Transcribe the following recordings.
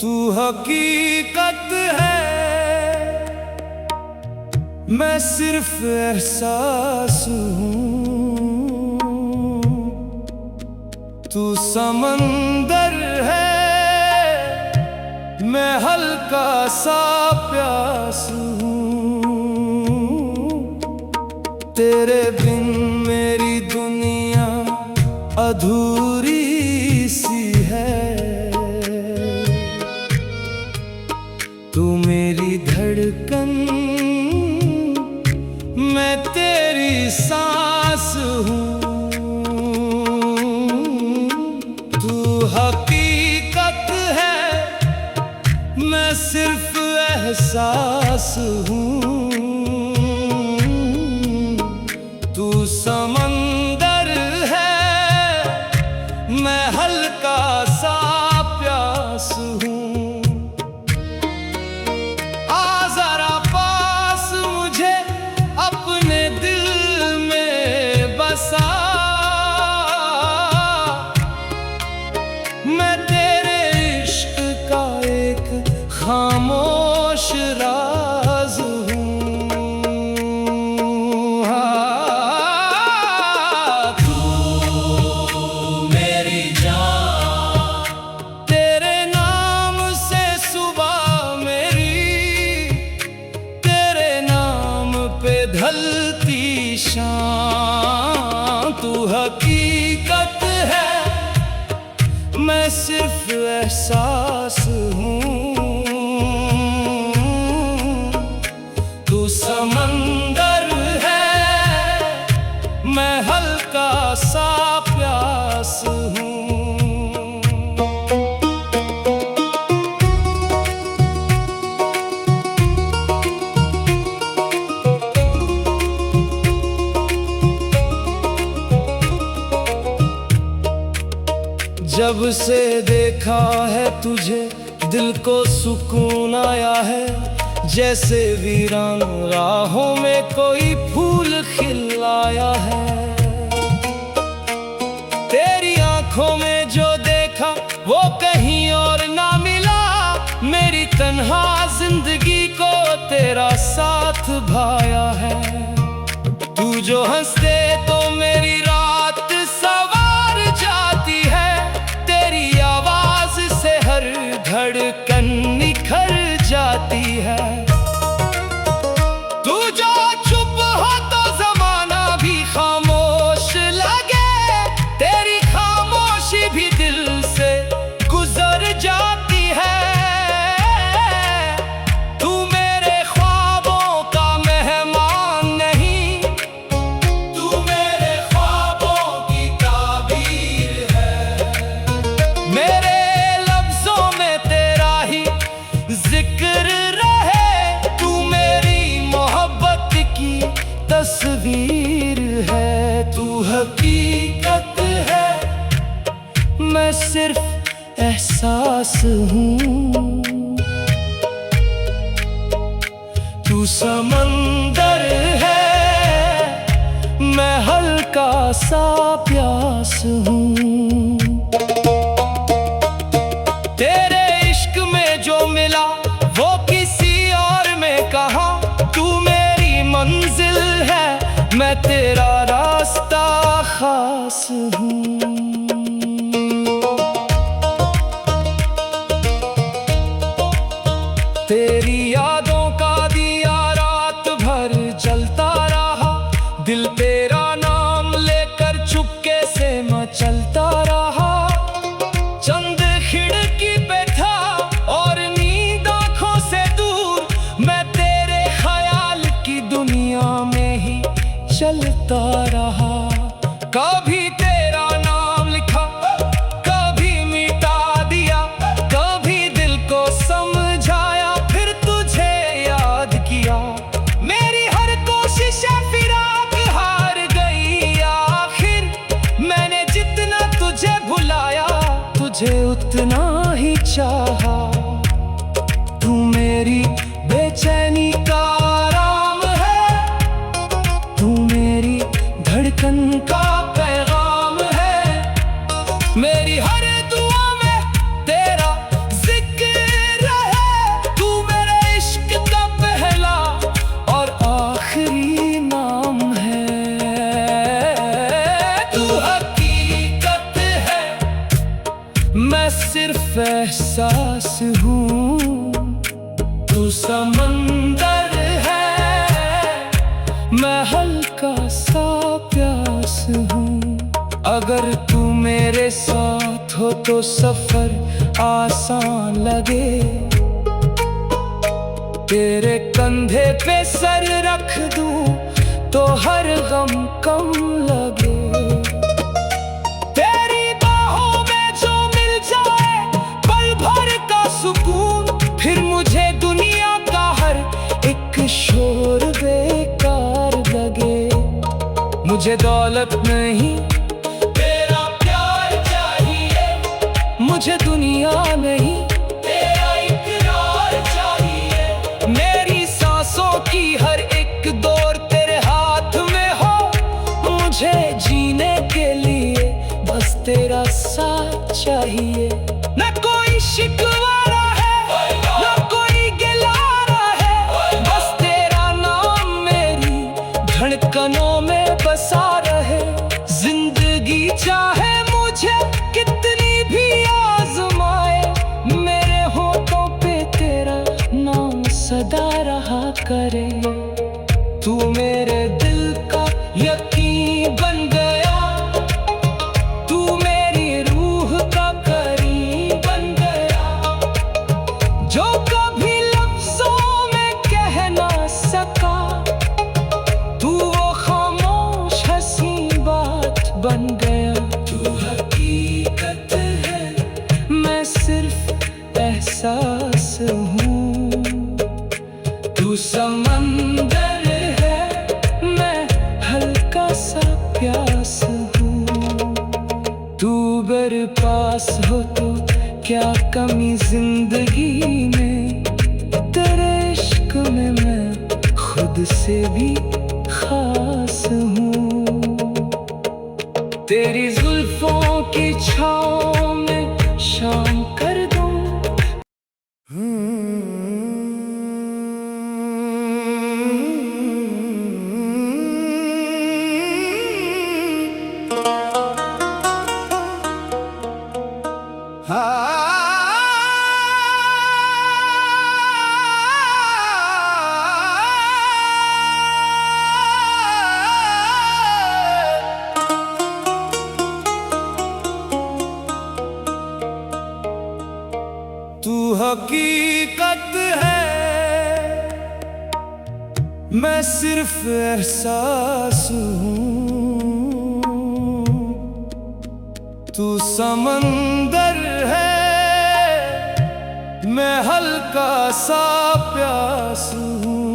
तू हकीकत है, मैं सिर्फ एहसास हूँ। तू समंदर है, मैं हल्का सा प्यास हूँ। तेरे बिन मेरी दुनिया अधूरी सी है। तू मेरी धड़कन, मैं तेरी सांस हूँ। तू हकीकत है, मैं सिर्फ एहसास हूँ। तू समंदर है, मैं हल्का सा प्यास हूँ। मैं तेरे इश्क का एक खामोश राज हूँ। तू मेरी जान, तेरे नाम से सुबह मेरी, तेरे नाम पे ढलती शाम। तू हकीकत है, मैं सिर्फ एहसास हूँ। तू समंदर है, मैं हल्का सा प्यास हूँ। जब से देखा है तुझे, दिल को सुकून आया है। जैसे वीरान राहों में कोई फूल खिल आया है। तेरी आंखों में जो देखा वो कहीं और ना मिला। मेरी तन्हा जिंदगी को तेरा साथ भाया है। तू जो हंसते तो मेरी रात सवार जाती है। तेरी आवाज से हर धड़कन निखर जाती है। तू जो चुप हो तो जमाना भी खामोश लगे। तेरी खामोशी भी दिल से गुजर जाती है। तू मेरे ख्वाबों का मेहमान नहीं, तू मेरे ख्वाबों की ताबीर है। मेरे लफ्जों में तेरा ही जिक्र रहे। तू मेरी मोहब्बत की तस्वीर है। तू हकीकत है, मैं सिर्फ एहसास हूँ। तू समंदर है, मैं हल्का सा प्यास हूँ। तेरे इश्क में जो मिला वो किसी और में कहा। तू मेरी मंजिल है, मैं तेरा रास्ता खास हूँ। तेरी यादों का दिया रात भर जलता रहा। दिल तेरा नाम लेकर चुपके से मचलता रहा। चंद खिड़की पे था और नींद आंखों से दूर। मैं तेरे ख्याल की दुनिया में ही चलता रहा। कभी तेरा नाम लिखा, कभी मिटा दिया, कभी दिल को समझ मेरी बेचैनी का आराम है, तू मेरी धड़कन का पैगाम है। मेरी हर दुआ में तेरा जिक्र है, तू मेरे इश्क का पहला और आखिरी नाम है। तू हकीकत है, मैं सिर्फ एहसास हूँ। तू समंदर है, मैं हल्का सा प्यास हूँ। अगर तू मेरे साथ हो तो सफर आसान लगे, तेरे कंधे पे सर रख दूं तो हर गम कम लगे। तेरी बाहों में जो मिल जाए पल भर का सुकून, फिर मुझे दुनिया का हर एक शोर बेकार लगे। मुझे दौलत नहीं तेरा प्यार चाहिए, मुझे दुनिया नहीं तेरा इकरार चाहिए। मेरी सांसों की हर एक दौर तेरे हाथ में हो, मुझे जीने के लिए बस तेरा साथ चाहिए। न कोई शिकवा है, न कोई गिला है, बस तेरा नाम मेरी धड़कनों में बसा रहे। जिंदगी चाहे मुझे कितनी भी आजमाए, मेरे होठों पे तेरा नाम सदा रहा करे। तू मेरे दिल का यकीन बन गया, तू मेरी रूह का करीब बन गया। जो कभी लफ्जों में कह ना सका, तू वो खामोश हंसी बात बन गया। तू हकीकत है, मैं सिर्फ एहसास हूँ। तू समंदर है, मैं हल्का सा प्यास हूँ। तू मेरे पास हो तो क्या कमी जिंदगी में, तेरे इश्क में मैं खुद से भी खास हूँ। तेरी जुल्फों की छाँव में शाम कर दूँ। तू हकीकत है, मैं सिर्फ एहसास हूँ। तू समंदर है, मैं हल्का सा प्यास हूँ।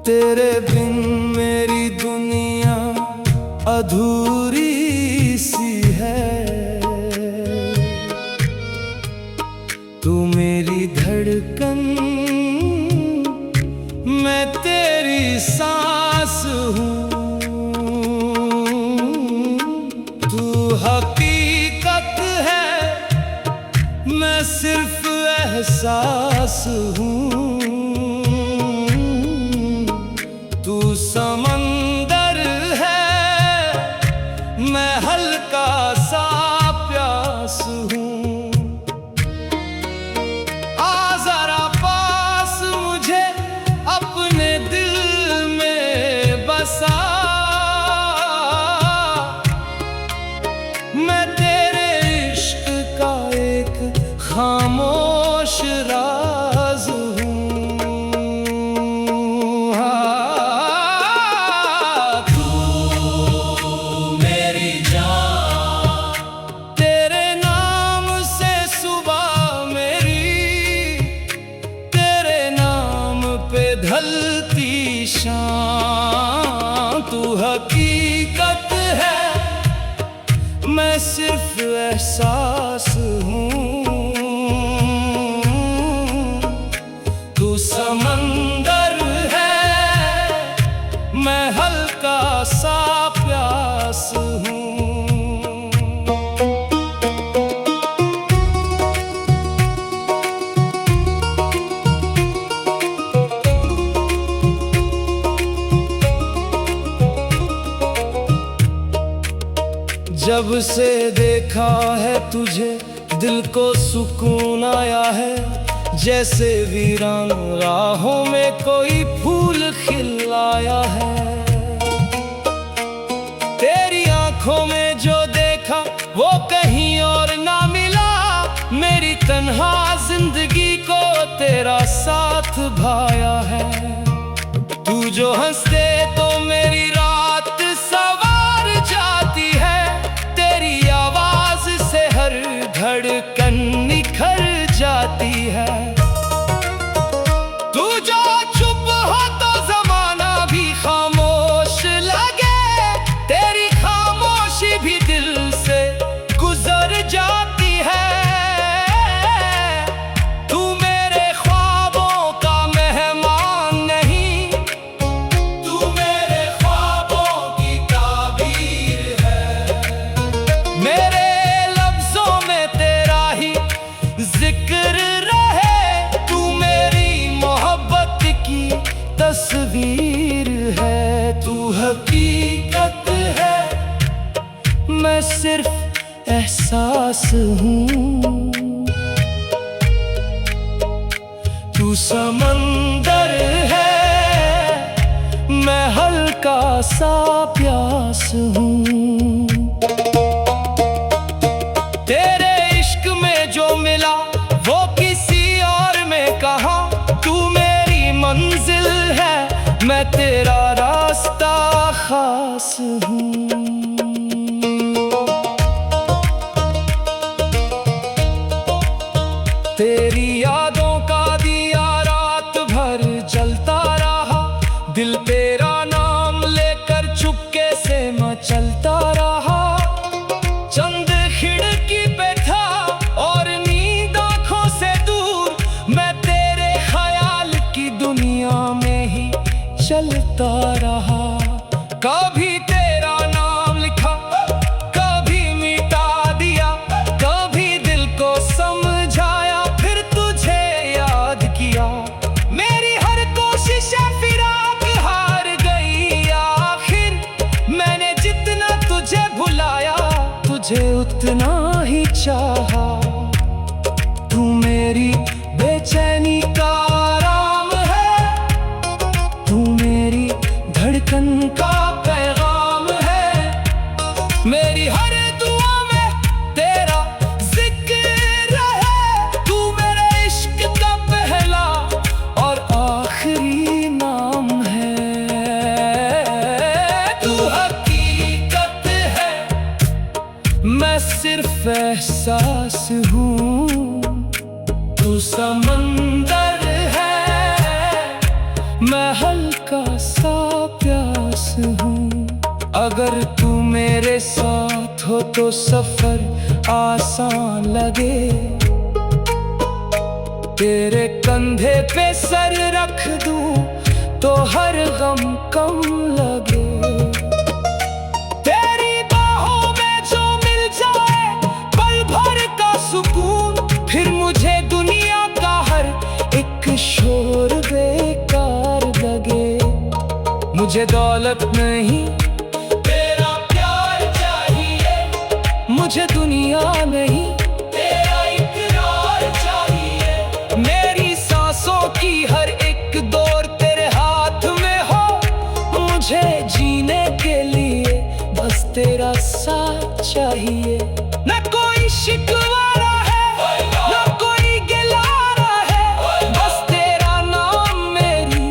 तेरे बिन मेरी दुनिया अधूरी सी है। तू मेरी धड़कन, मैं तेरी सांस हूँ। तू हकीकत है, मैं सिर्फ एहसास हूँ। तू समंदर है, मैं हल्का सा प्यास हूँ। मैं तेरे इश्क का एक खामोश राज हूँ। तू मेरी जान, तेरे नाम से सुबह मेरी, तेरे नाम पे ढलती शाम। तू हकीकत है, मैं सिर्फ एहसास हूँ। जब से देखा है तुझे दिल को सुकून आया है, जैसे वीरान राहों में कोई फूल खिल आया है। तेरी आंखों में जो देखा वो कहीं और ना मिला, मेरी तन्हा जिंदगी को तेरा साथ भाया है। तू जो हंसते तो मेरी रात सवार जाती है, तेरी आवाज से हर धड़कन निखर जाती है। तू जो चुप हो तो जमाना भी खामोश लगे, तेरी खामोशी भी दिल से गुजर जाती है। तू मेरे ख्वाबों का मेहमान नहीं, तू मेरे ख्वाबों की ताबीर है। मेरे लफ्जों में तेरा ही जिक्र रहे, तू मेरी मोहब्बत की तस्वीर है। तू हकीकत है, मैं सिर्फ एहसास हूँ। तू समंदर है, मैं हल्का सा प्यास हूँ। तेरे इश्क में जो मिला वो किसी और में कहा, तू मेरी मंजिल है, मैं तेरा रास्ता खास हूँ। तेरी यादों का दिया रात भर जलता रहा, दिल तेरा नाम लेकर चुपके से मचलता रहा। चंद खिड़की पे था और नींद आंखों से दूर, मैं तेरे ख्याल की दुनिया में ही चलता रहा। कभी तेरा नाम लिखा, कभी मिटा दिया, कभी दिल को समझाया, फिर तुझे याद किया। मेरी हर कोशिश फिराक हार गई आखिर, मैंने जितना तुझे भुलाया तुझे उतना ही चाहा। तू मेरी बेचैनी का आराम है, तू मेरी धड़कन का पैगाम है। मेरी हर दुआ में तेरा जिक्र है, तू मेरे इश्क का पहला और आखिरी नाम है। तू हकीकत है, मैं सिर्फ एहसास हूँ। तू समंदर है, मैं हल्का सा प्यास हूँ। अगर तू मेरे साथ हो तो सफर आसान लगे, तेरे कंधे पे सर रख दूँ तो हर गम कम लगे। तेरी बाहों में जो मिल जाए पल भर का सुकून, फिर मुझे दुनिया का हर एक शोर बेकार लगे। मुझे दौलत नहीं तेरा प्यार चाहिए, मुझे दुनिया नहीं तेरा इकरार चाहिए। मेरी सांसों की हर एक दौर तेरे हाथ में हो, मुझे जीने के लिए बस तेरा साथ चाहिए। न कोई शिकवा है, न कोई गिला है, बस तेरा नाम मेरी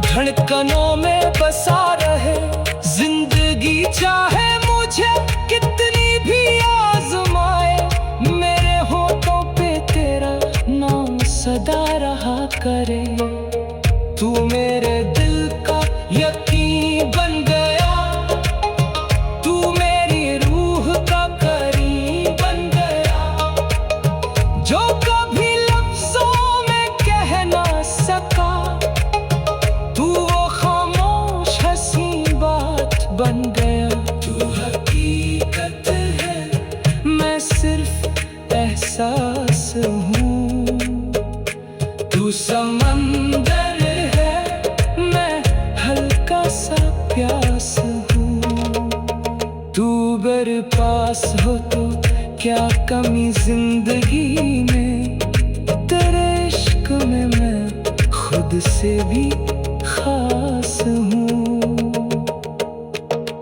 धड़कनों में बसा रहे। जिंदगी चाहे मुझे कितनी भी आजमाए, मेरे होठों पे तेरा नाम सदा रहा करे। तू मेरे दिल का यकीन बन गया, तू मेरी रूह का करीब बन गया। जो कभी लफ्जों में कह ना सका, तू वो खामोश हंसी बात बन गया। तू हकीकत है, मैं सिर्फ एहसास हूँ। तू समंदर है, मैं हल्का सा प्यास हूँ। तू मेरे पास हो क्या कमी जिंदगी में, तेरे इश्क में मैं खुद से भी खास हूँ।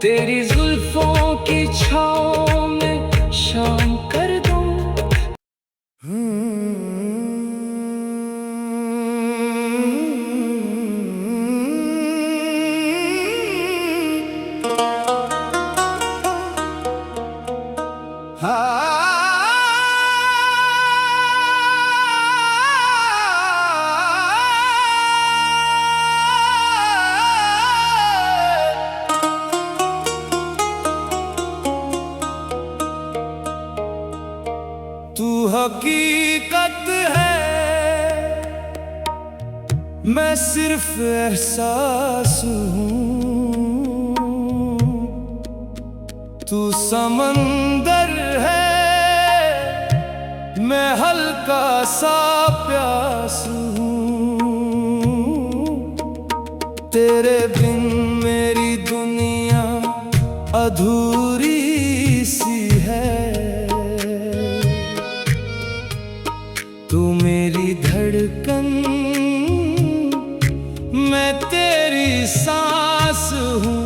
तेरी जुल्फों की छाँव में शाम कर दूँ। तू हकीकत है, मैं सिर्फ एहसास हूँ। तू समंदर है, मैं हल्का सा प्यास हूँ। तेरे बिन मेरी दुनिया अधूरी सी है। तू मेरी धड़कन, मैं तेरी सांस हूँ।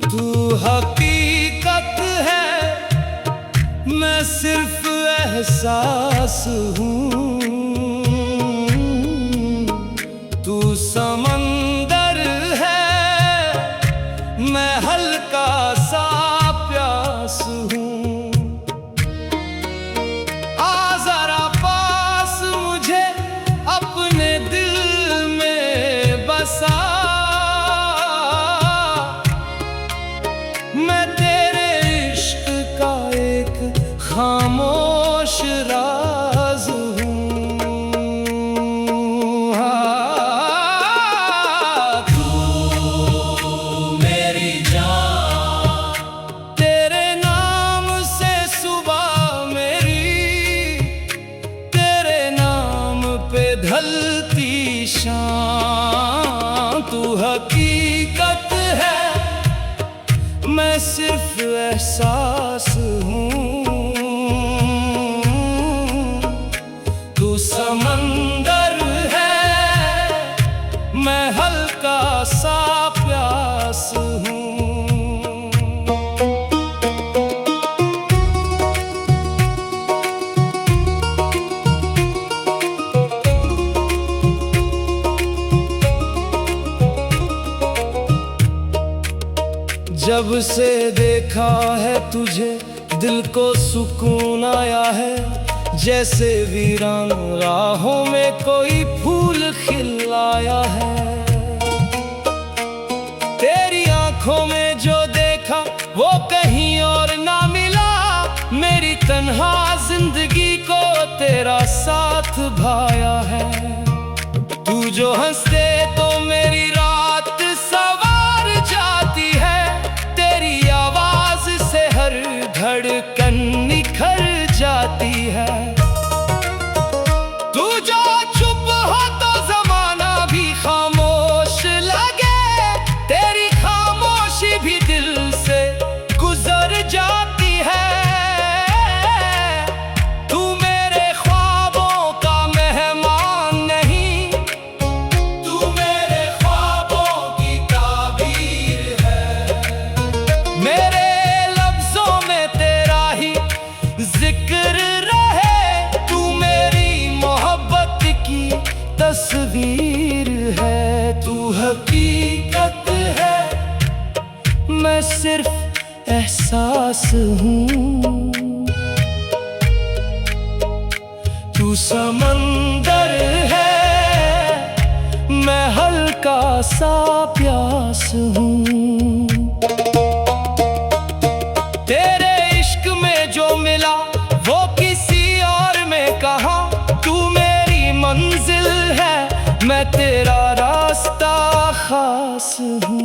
तू हकीकत है, मैं सिर्फ एहसास हूँ। तू समंदर है, मैं हल्का सा प्यास हूँ। मैं तेरे इश्क का एक खामोश राज हूँ। तू मेरी जान, तेरे नाम से सुबह मेरी, तेरे नाम पे ढलती शाम। तू हकीकत है, मैं सिर्फ एहसास हूँ। तू समंदर है, मैं हल्का सा प्यास हूँ। जब से देखा है तुझे, दिल को सुकून आया है। जैसे वीरान राहों में कोई फूल खिल आया है। तेरी आंखों में जो देखा वो कहीं और ना मिला। मेरी तन्हा जिंदगी को तेरा साथ भाया है। तू जो हंसते तो मेरी रात सवार जाती है। तेरी आवाज से हर धड़कन निखर जाती है। तू जो चुप हो तो जमाना भी खामोश लगे। तेरी खामोशी भी दिल से गुजर जाती है। तू मेरे ख्वाबों का मेहमान नहीं, तू मेरे ख्वाबों की ताबीर है। मेरे लफ्जों में तेरा ही जिक्र रहे। तू मेरी मोहब्बत की तस्वीर है। तू हकीकत है, मैं सिर्फ एहसास हूँ। तू समंदर है, मैं हल्का सा प्यास हूँ। तेरे इश्क में जो मिला वो किसी और में कहा। तू मेरी मंजिल है, मैं तेरा रास्ता खास हूँ।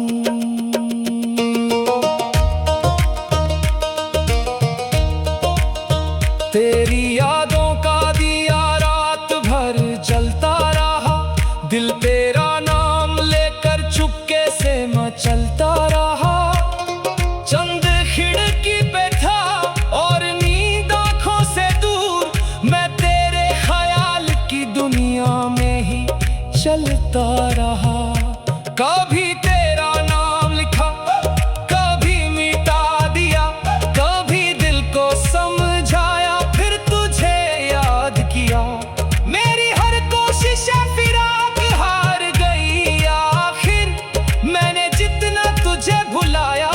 तेरी यादों का दिया रात भर जलता रहा। दिल तेरा नाम लेकर चुपके से मचलता रहा। चंद खिड़की चलता रहा। कभी तेरा नाम लिखा, कभी मिटा दिया, कभी दिल को समझाया, फिर तुझे याद किया। मेरी हर कोशिश फिराक हार गई आखिर। मैंने जितना तुझे भुलाया,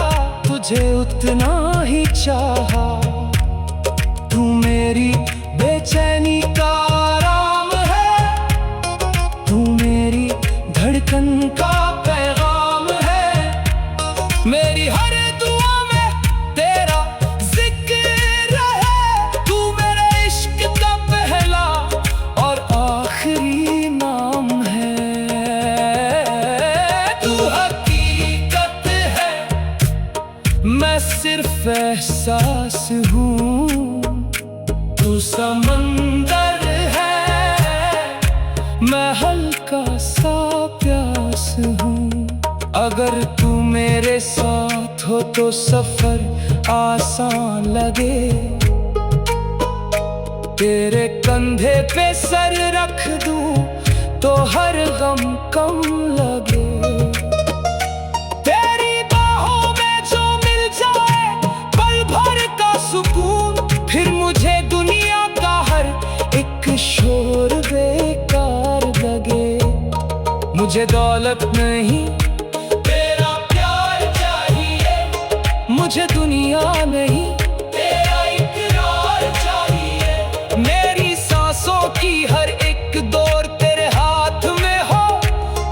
तुझे उतना ही चाहा। तू मेरी बेचैनी का आराम है, तू मेरी धड़कन का पैगाम है। मेरी हर दुआ में तेरा जिक्र है। तू मेरे इश्क का पहला और आखिरी नाम है। तू हकीकत है, मैं सिर्फ एहसास हूँ। तू समंदर है, मैं हल्का सा प्यास हूँ। अगर तू मेरे साथ हो तो सफर आसान लगे। तेरे कंधे पे सर रख दूं तो हर गम कम लगे। तेरी बाहों में जो मिल जाए पल भर का सुकून, फिर मुझे दुनिया का हर एक शोर बेकार लगे। मुझे दौलत नहीं, तेरा प्यार चाहिए। मुझे दुनिया नहीं, तेरा इकरार चाहिए। मेरी सांसों की हर एक दौर तेरे हाथ में हो।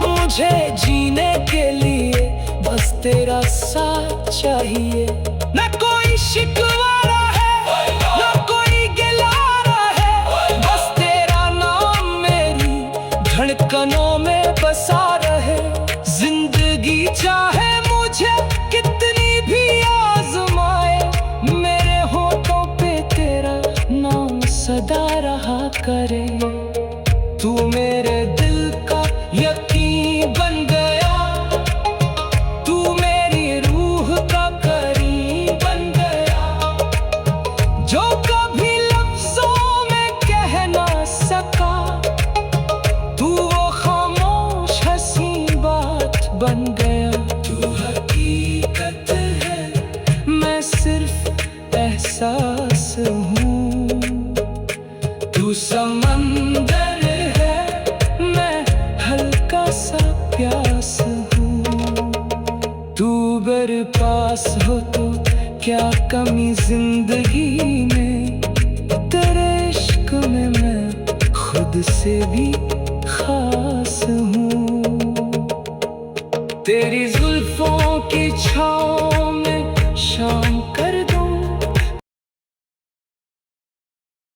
मुझे जीने के लिए बस तेरा साथ चाहिए। न कोई शिकवा है, न कोई गिला है, बस तेरा नाम मेरी धड़कनों में बसा रहे। जिंदगी चाहे मुझे कितनी भी आजमाए, मेरे होठों पे तेरा नाम सदा रहा करे। तू मेरे दिल का यकीन बन गया, तू मेरी रूह का करीब बन गया। जो कभी लफ्जों में कह ना सका, तू वो खामोश हंसी बात बन गया। तू हकीकत है, मैं सिर्फ एहसास हूँ। तू समंदर है, मैं हल्का सा प्यास हूँ। तू मेरे पास हो तो क्या कमी जिंदगी में, तेरे इश्क में मैं खुद से भी खास हूँ। तेरी जुल्फ